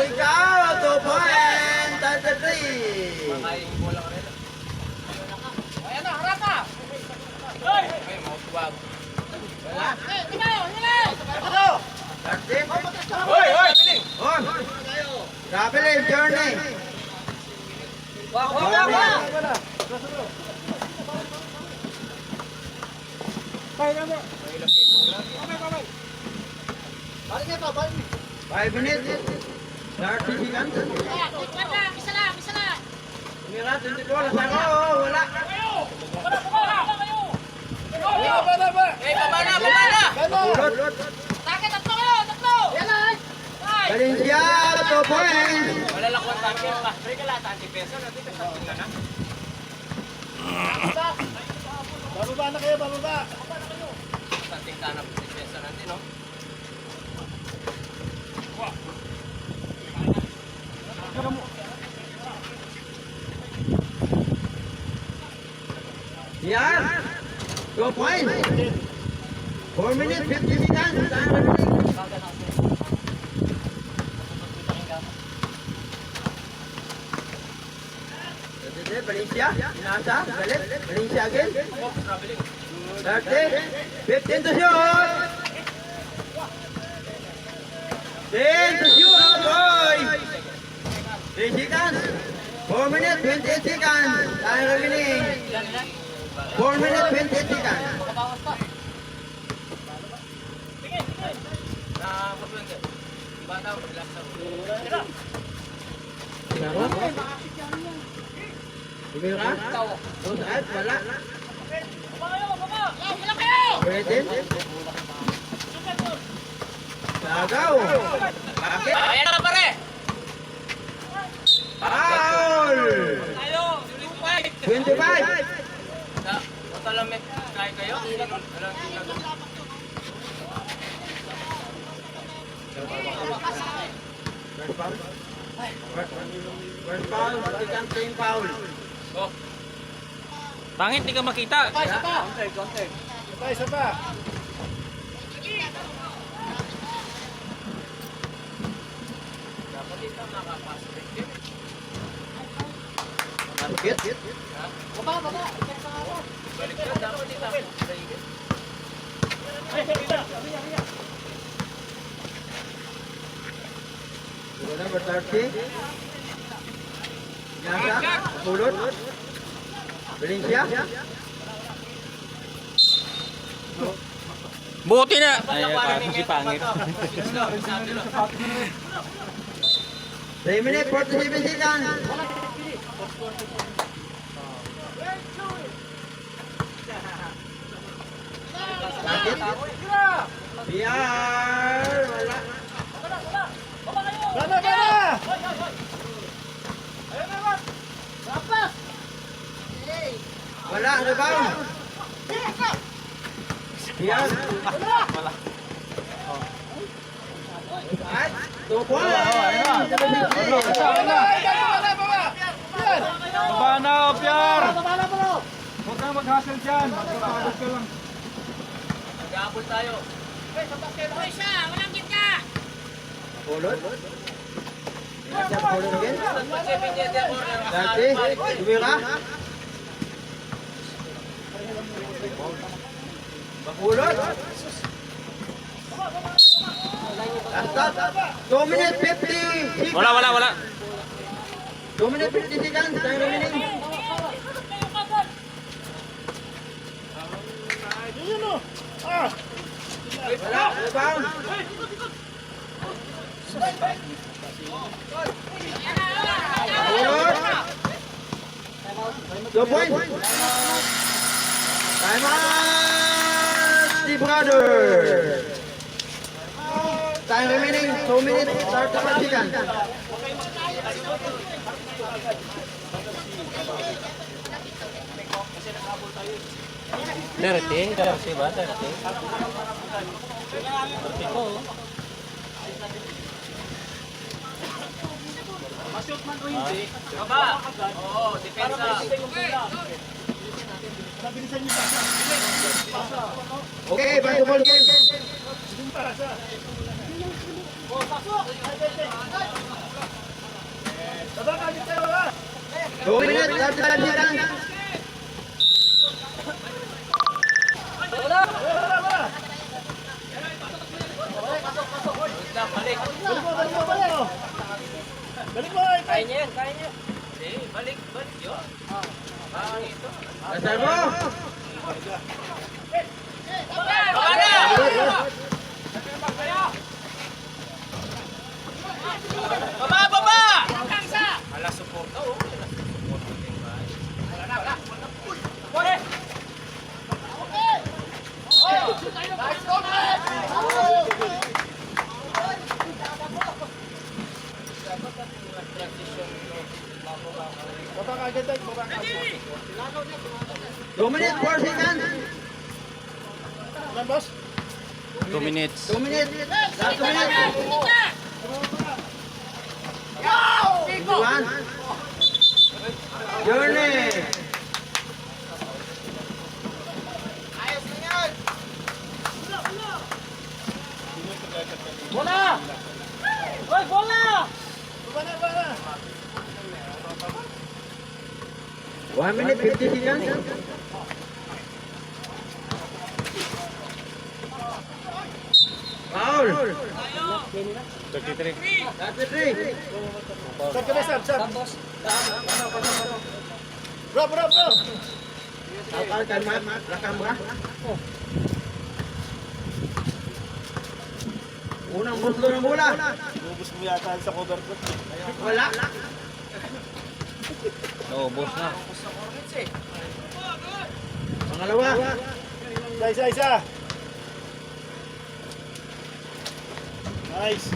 Ikaw, 2 points. 33. Patay yung bola ka rin. Ayan na, harap na! Ay, mautuwag. Wala. 30. Hoy, hoy! On. Traveling journey. Wala. 5 minutes. 30 seconds. Tumira, 24. Lasako. Wala. Eh, baba na, baba na! Pulot. Valencia, 2 points. Wala lang kung tabi pa. Pero ka lahat, depensa na. Depensa na na. Bababa na kayo, bababa. Tanting tanap depensa natin, no? Yan. 2 points. 4 minutes, 50 seconds. Valencia, Nasa, Galit, Valencia again. 30, 15 to shoot. 10 to shoot, boy. 3 seconds. 4 minutes, 28 seconds. Time remaining. 4 minutes, 28 seconds. Bata, relax ako. Tumira? Saan? Wala. Pwede. Agaw. Bakit? Ayan na pare. Foul. Tayo, 25. Matalamig. Kaya kayo? First foul, second team foul. Pangit, di ka makita. Isa pa. Bakit? Number 30. Nyasa, Pulot. Valencia. Buti na. Ay, parang si pangit. 3 minutes, 47 seconds. Bakit? Biar, wala. Bana! Wala, ano ba? Biar. At, 2 points. Baba na, Piar! Huwag kang mag-hustle dyan. Magpapagod ka lang. Nag-aabot tayo. Pulot. Nyasa, Pulot again. 30, Tumira. Pulot. Last 2 minutes 50. Wala. 2 minutes 50 seconds. Time remaining. Wala, rebound. Pulot. 2 points. Time out, the brother. Time remaining 2 minutes 35 seconds. Dirty ba? Baba. Oo, depensa. Okay, back to ball game. Two minutes, 35 seconds. Kaya niya yan, kaya niya. Balik yun. Ito. Dasar mo. Baba na! Baba! Alas support. Oo. Baba ka agad, baba ka. 2 minutes, 4 seconds. Ilan, boss? 2 minutes. 2 minutes, last 2 minutes. One. Journey. Bola! Hoy, bola! Baba na. 1 minute, 50 seconds. Foul. 33. 33. Sab ka na, sab. Bro. Kalma, rakam ka. Unang buslo ng bola. Ubus mo yata sa cover ko. Wala. Oo, boss na. Pangalawa. Isa. Nice.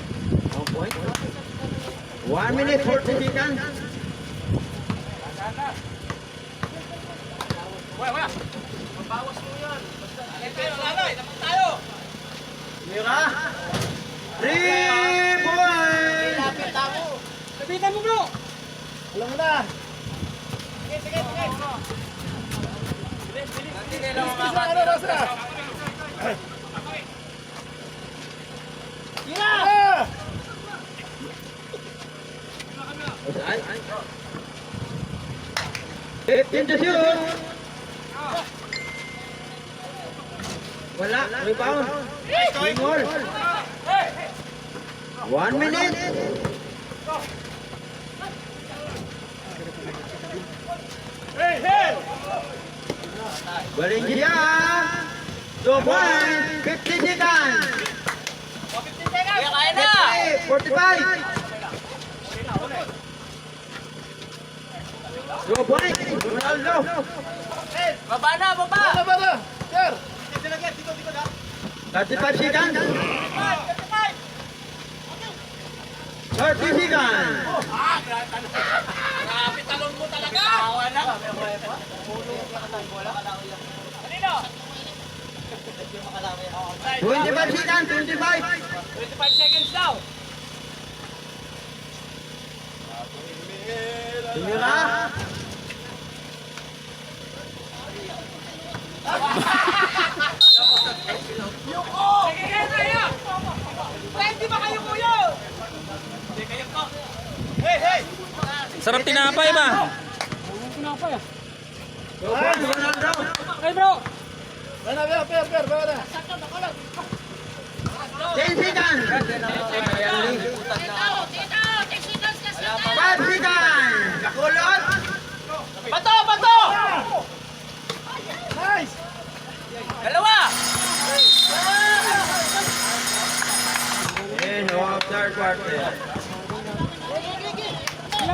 1 minute 40 seconds. Mira. 3 points. Lapitan mo, bro! Alam mo na. Ano, Rasa? Yeah! 15 to shoot. Wala. Rebound. Swing ball. 1 minute. Hey, hey! Balindia. 2 points. 50 seconds. Kaya na! 45. 2 points. Ronaldo. Baba na, baba! Baba! Sir! 35 seconds. 30 seconds. Grabe, talon mo talaga! Awa na! Kanino? 25 seconds. 25. 25 seconds daw! Tingnan. Sige kayo! Pwede ba kayo kuya? Hindi kayo ko! Hey, hey! Sarap tinapay ba? Pinapay ah! Ronaldo. Hey bro! Per, baba na. 10 seconds. 5 seconds. Kakulot. Bato! Bato! Nice! Dalawa! End of third quarter.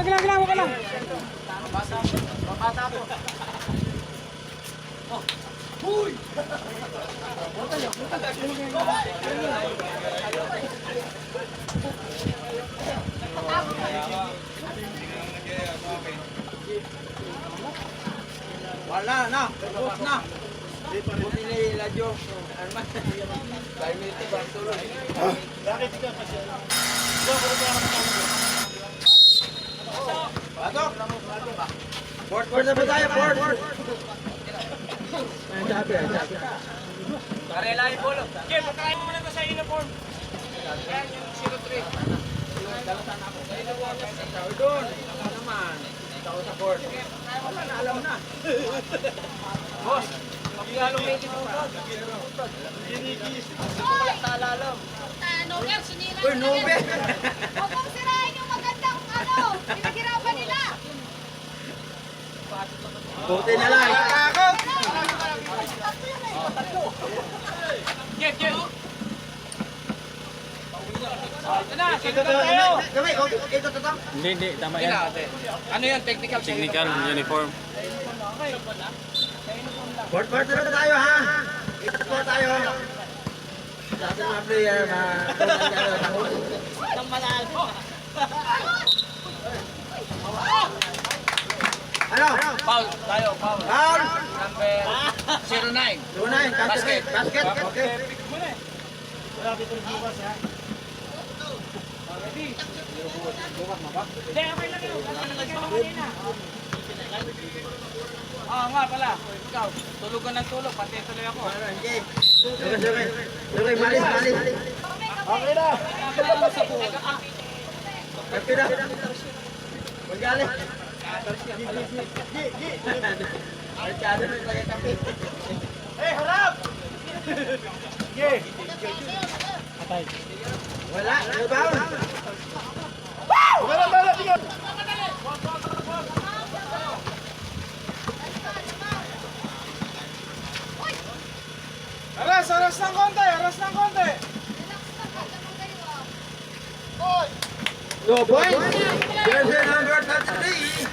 Gila, wag ka lang! Wala na. Tapos na. Buti nila Jo. Arman. 5 minutes ba tuloy? Pasok. Fourth quarter pa tayo. Fourth. Ang sabi. Karela yung bolo. Okay, pagkain mo muna ito sa uniform. Yan yung 03. Doon. Naman. Tao sa court. Wala na, alam na. Boss, paglalong may tinutod. Wala talalam. Nobel, sinira Uy, nila Nobel. yan. Huwag mong sirain yung magandang pinaghirapan nila. Buti na lang. Kakakot. Get! Ito na, Ito sige to. na tayo. Gamay, ito to. Hindi, tama yan. Ano yan, technical? Technical uniform. Fourth quarter na tayo ha. Ito po tayo. Sa ating mga player na Nang malalim. ano? Foul tayo, foul. Foul. Number 09. Tunay, basket. Basket. Hindi, okay lang yun. Nga pala. Ikaw, tulog ka ng tulog. Pati tuloy ako. Okay, malis. Okay na. Kapi na. Magaling. Archado na tayo kapi. Hey, harap! Sige. Wala, rebound. Bala, tingnan. Aras ng konti. 2 points. Jersey number 33.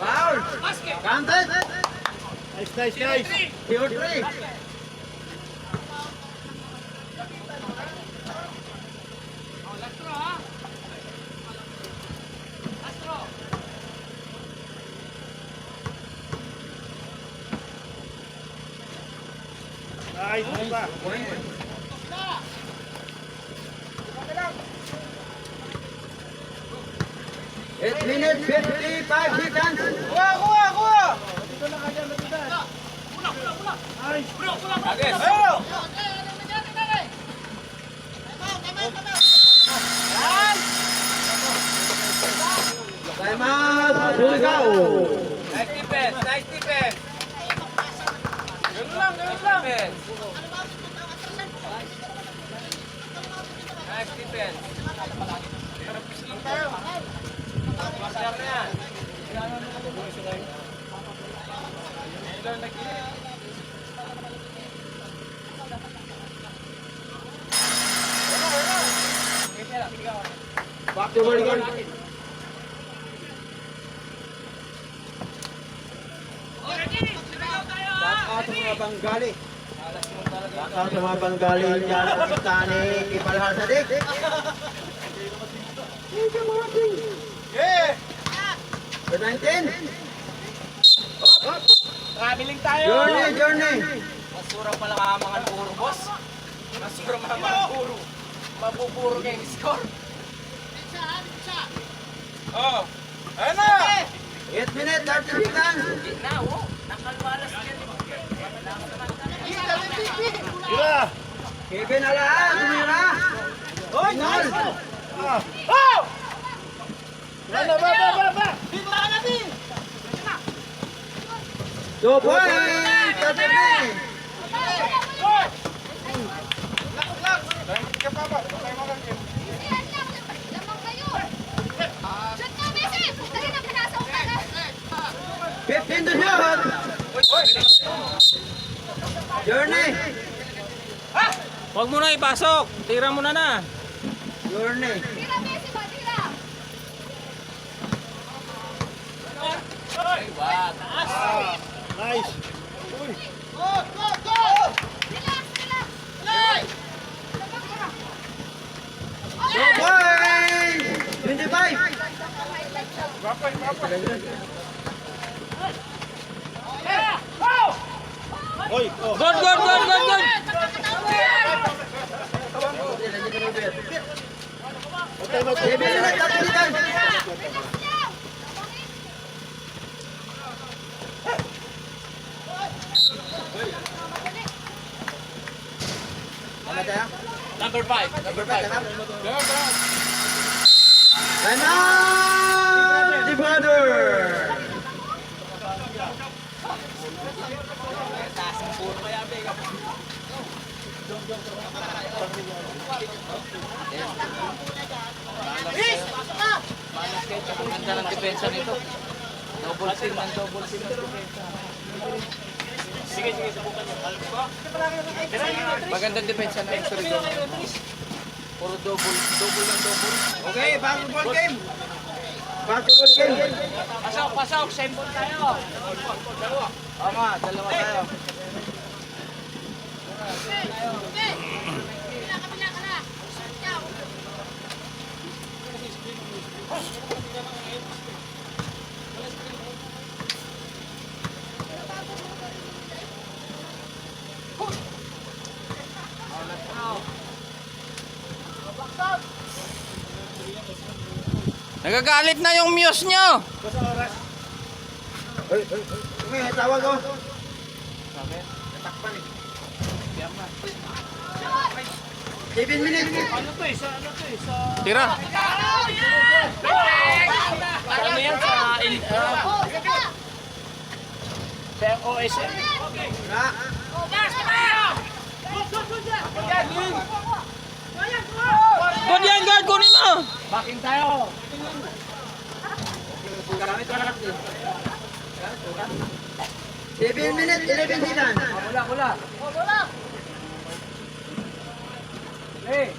Foul. Counted. Zero three. Eight minutes, 55 seconds. Time out. Surigao. Nice defense, nice defense. Ganun lang. Nice defense. Masarap na yan. Back to Oregon. Back to mga Bengali. Back to mga Bengali dyan sa Pakistani. Ipalahal sa dik. For 19. Traveling tayo. Journey. Masura pala kamangan puro, boss. Masura mamangan puro. Mabuburo kayo yung score. Oh. Ayun na! 8 minutes, 30 seconds. Hindi na, oh. Nakalwalas yan. Kevin Alaan, tumira. Final. Two points, Kevin. Lamang kayo. Shoot na, Messi! Dali na, pinasa ko ka na. 15 to shoot. Journey. Huwag mo na ipasok. Tira mo na. Journey. Tira, Messi ba? Tira. Relax. Two points. 25. Good. 7 minutes, 30 seconds. Ano tayo? Number 5. Time out! The brother! Ang ganda ng depensa nito. Double team ng depensa. Sige, subukan nyo. Magandang depensa na extra dito. Puro double ng double. Okay, basketball game. Basketball game. Pasok, sembol tayo. Tama, dalawa tayo. Kabila ka na. Nagagalit na yung muse nyo. May tawag ko. 7 minutes. Tira. Ano yan sa OSM? Good yan, guard. Kunin mo. Bakin tayo. 7 minutes, 11 seconds. Wala. Hey.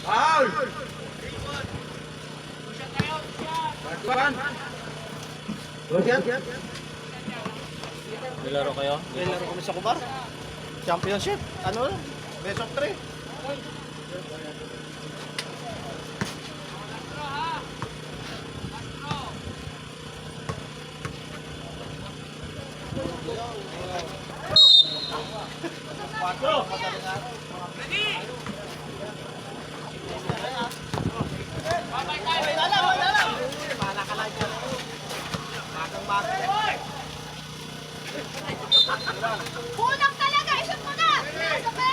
Foul. Nilaro kayo? Laro kami sa Kubar. Championship. Ano? Best of 3. Kulang talaga! Isip mo na! Sabi!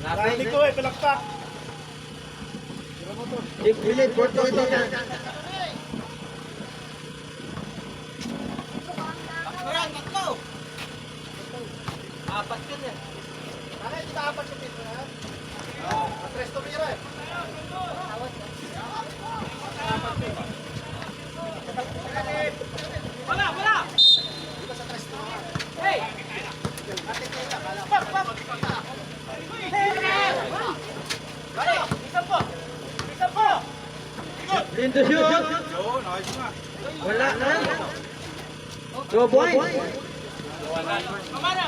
Narinig ko palakpak. Apat yun eh. Bakit kita apat yung pito na? Atres to pira eh. Wala! Di ba sa tres to? Hey! Atin kayo na, kala. Isa po! Into shoot. Wala na. Go boy. Kamana!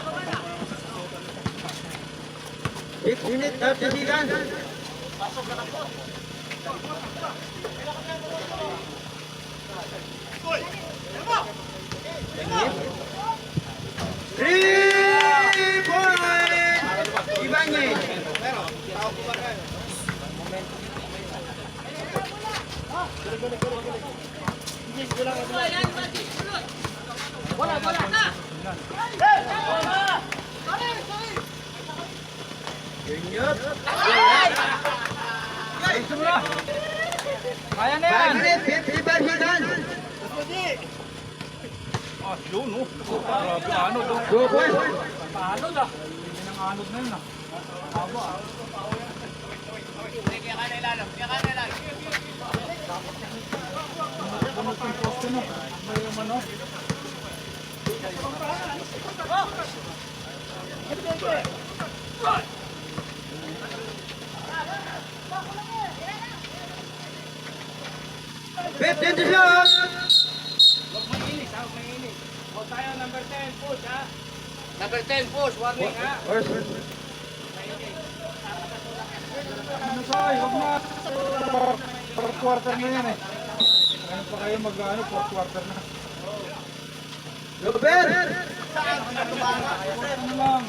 6 minutes, 30 seconds. Three points. Ibangin. Kaya na yan. 5 minutes, 55 seconds. Ah, yun oh. Grabe, anod oh. Go boy. Anod ah. Hindi nang anod na yun ah. Haba ah. Ganun yung poste no. May naman oh. Fifteen to shoot. Number 10, push. Warning ha. Ano say, huwag na. Fourth quarter na yan eh. Ngayon pa kayo mag-ano, fourth quarter na. Robert. Ano lang.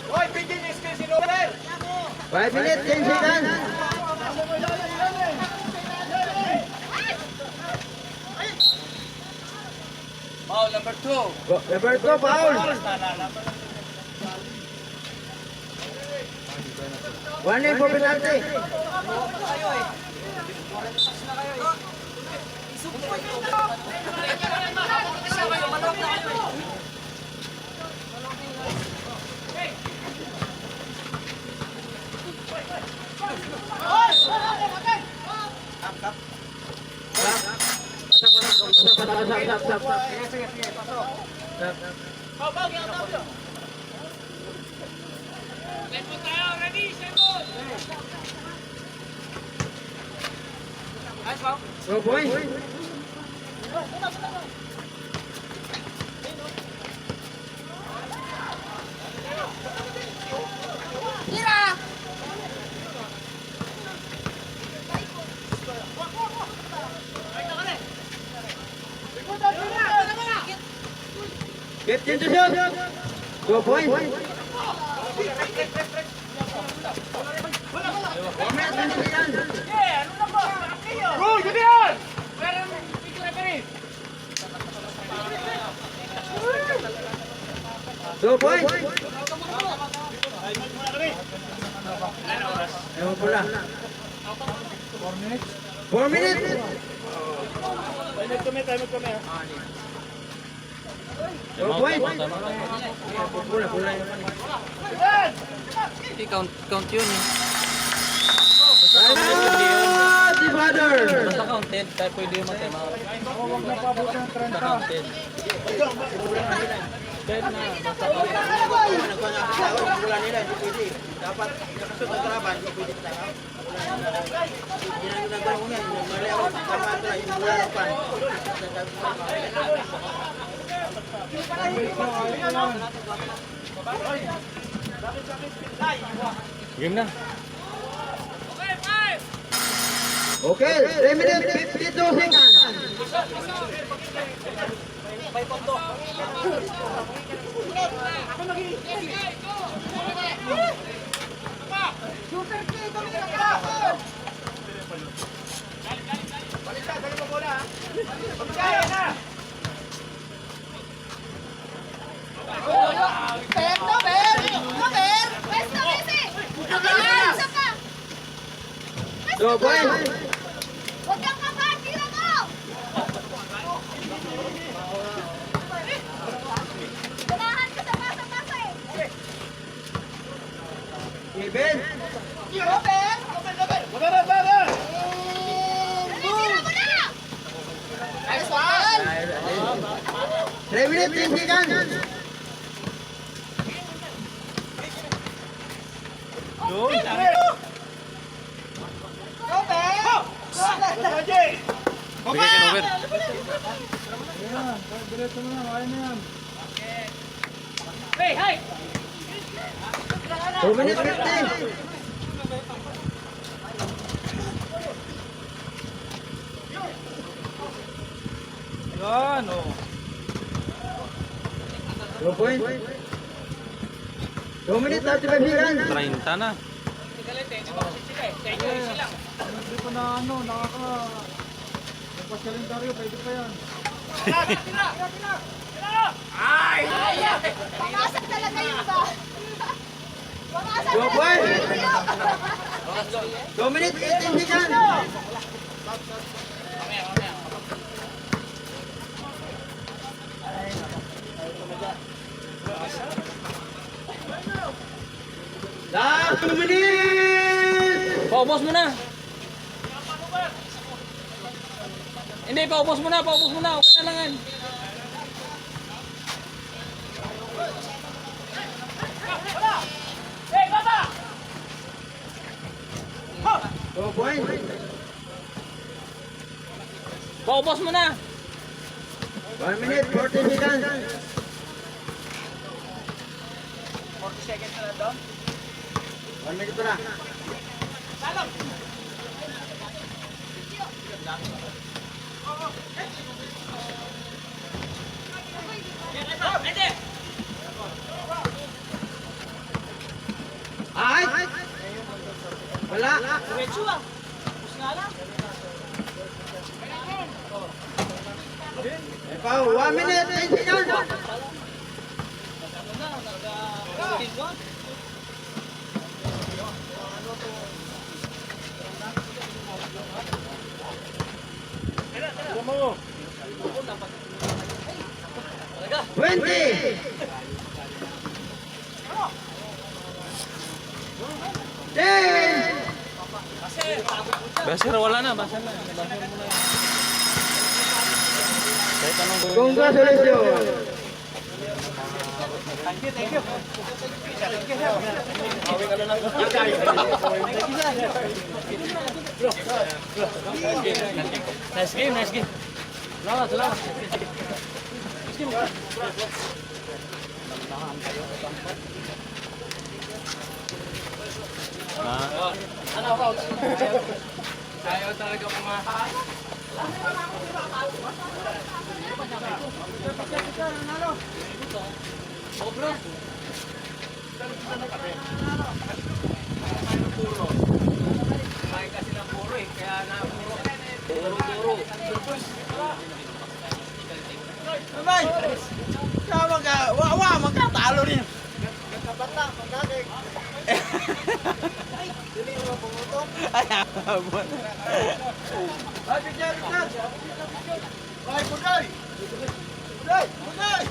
Hoy, bigyan niyo skill si Robert. 5 minutes, 10 seconds. Foul number 2. Number 2, foul. One name for penalty. Go point. Tira! 15 to shoot. Go point. Bro, yun yan! Go point. Ewan ko lang. 4 minutes. 4 minutes. Time kami ha. Count yun eh. The brothers! Basta counted, tayo pwede yung matay. Huwag na pabuti ng 30. Counted. Game na. Okay, 3 minutes 52 seconds. Pwesto, Messi! Isa pa! Go, boy! Huwag kang kabahan, tira mo! Ganahan ka sa pasa-pasa eh! Even! Tira mo na! 3 minutes 10 seconds. Bigay kay Robert. Ayan, diretso mo na, kaya na yan. 2 minutes 15. Yan, oh. Go, boy! 2 minutes 35 seconds. 30 na. Hindi pa na ano, nagpasalendaryo, pwede pa yan. Pangasak talaga yun ba? Pangasak Go, boy! talaga! 2 minutes 18 seconds. Last 2 minutes! Paubos mo na. Hindi, paubos mo na, paubos mo na. Okay na lang yan. Go, boy! Paubos mo na. 1 minute 40 seconds. 1 minute pa na. Ay! Wala! Ikaw, 1 minute 10 seconds. Twenty. 10. Basir, wala na. Basir na. Basir mo na. Kahit anong gawin. Congratulations. Nice game, nice game. Salamat, salamat. Ayaw talaga mga... Kumain kasi ng puro eh, kaya napuro. Puro-puro. Abay! Magkatalo rin. Nagkabata, magkakik. Dili mo pumuto. Ay, abot. Ay, picture, picture. Ay, pugay! Pugay! Pugay!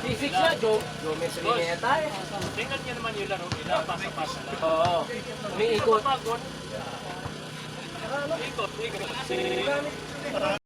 Physics na, geometry niya tayo. Tingnan niyo naman yung laro nila, pasa-pasa lang. Oo. May ikot. Ikot, ikot.